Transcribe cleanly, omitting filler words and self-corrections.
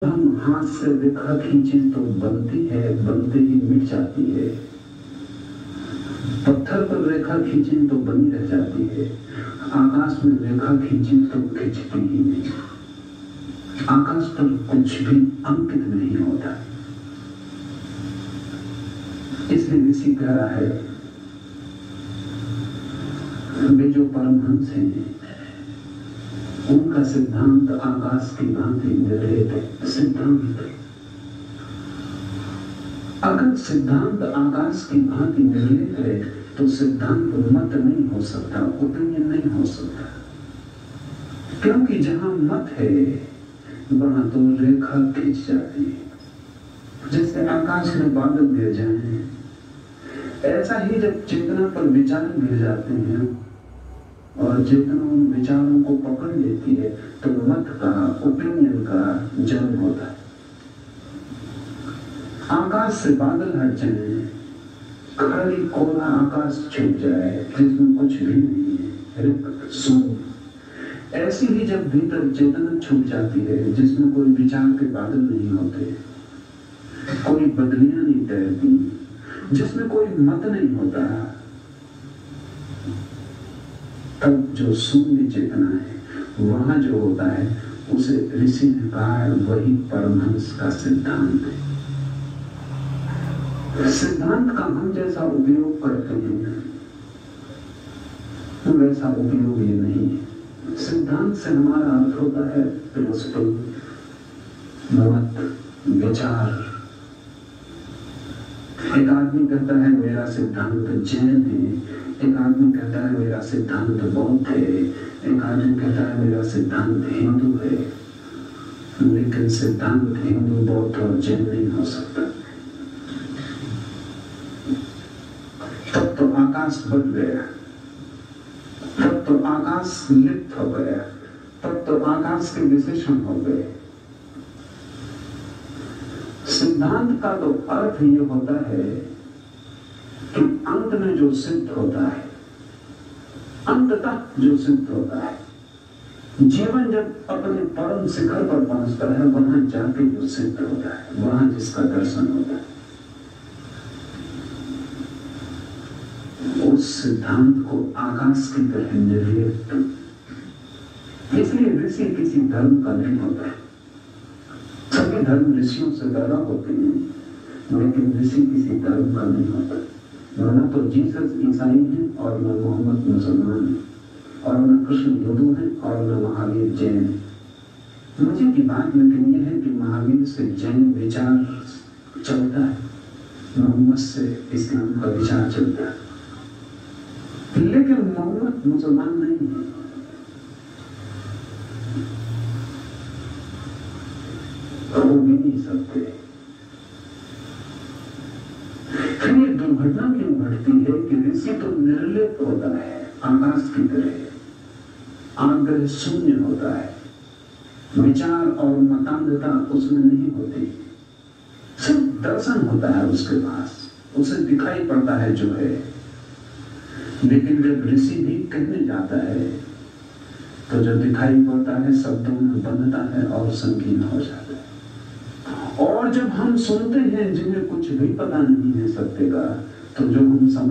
हम हाथ से रेखा खींचे तो बनती है, बनते ही मिट जाती है। पत्थर पर रेखा खींचे तो बनी रह जाती है। आकाश में रेखा खींचे तो खिंचती ही नहीं। आकाश पर कुछ भी अंकित नहीं होता। इसलिए ऋषि कह रहा है, वे जो परमहंस हैं उनका सिद्धांत आकाश की भांति निर्लिप्त है। सिद्धांत, अगर सिद्धांत आकाश की भांति निर्लिप्त है तो सिद्धांत मत नहीं हो सकता, ओपिनियन नहीं हो सकता। क्योंकि जहां मत है वहां तो रेखा खींच जाती है। जैसे आकाश में बादल गिर जाए, ऐसा ही जब चेतना पर विचार गिर जाते हैं और चेतना उन विचारों को पकड़ लेती है तो मत का, ओपिनियन का जन्म होता है। आकाश से बादल हट जाए, खाली कोरा आकाश छूट जाए जिसमें कुछ भी नहीं है, रिक्त शून्य। ऐसी ही जब भीतर चेतना छूट जाती है जिसमें कोई विचार के बादल नहीं होते, कोई बदलियां नहीं तैरती, जिसमें कोई मत नहीं होता, तब जो शून्य चेतना है वहां जो होता है उसे ऋषि ने कहा है वही परमहंस का सिद्धांत है। सिद्धांत का हम जैसा उपयोग करते हैं वैसा उपयोग ये नहीं है। सिद्धांत से हमारा अर्थ होता है फिलोसफी, मत, विचार। एक आदमी कहता है मेरा सिद्धांत जैन है, एक आदमी कहता है मेरा सिद्धांत बौद्ध है, एक आदमी कहता है मेरा सिद्धांत हिंदू है। लेकिन सिद्धांत हिंदू, बौद्ध और जैन नहीं हो सकता। तब तो आकाश बढ़ गया, तब तो आकाश लिप्त हो गया, तब तो आकाश के विशेषण हो गए। सिद्धांत का तो अर्थ ये होता है कि अंत में जो सिद्ध होता है, अंततः जो सिद्ध होता है, जीवन जब अपने परम शिखर पर पहुंचता है वहां जाके जो सिद्ध होता है, वहां जिसका दर्शन होता है, उस सिद्धांत को आकाश की तरह निर्लिप्त। इसलिए ऋषि किसी धर्म का नहीं होता है। सभी धर्म ऋषियों से पैदा होते हैं, लेकिन ऋषि किसी धर्म का नहीं होता। न तो जीसस ईसाई है और न मोहम्मद मुसलमान है, और न कृष्ण हिंदू है और न महावीर जैन है। मजे की बात लेकिन यह है कि महावीर से जैन विचार चलता है, मोहम्मद से इस्लाम का विचार चलता है, लेकिन मोहम्मद मुसलमान नहीं है। वो भी नहीं सकते। फिर ये दुर्घटना क्यों घटती है कि ऋषि तो निर्लिप्त होता है आकाश की तरह, आग्रह शून्य होता है, विचार और मतांधता उसमें नहीं होती, सिर्फ दर्शन होता है उसके पास, उसे दिखाई पड़ता है जो है। लेकिन जब ऋषि भी कहने जाता है तो जो दिखाई पड़ता है शब्दों में बंधता है और संकीर्ण हो जाता है। और जब हम सुनते हैं जिन्हें कुछ भी पता नहीं है सत्य का, तो जो हम समझ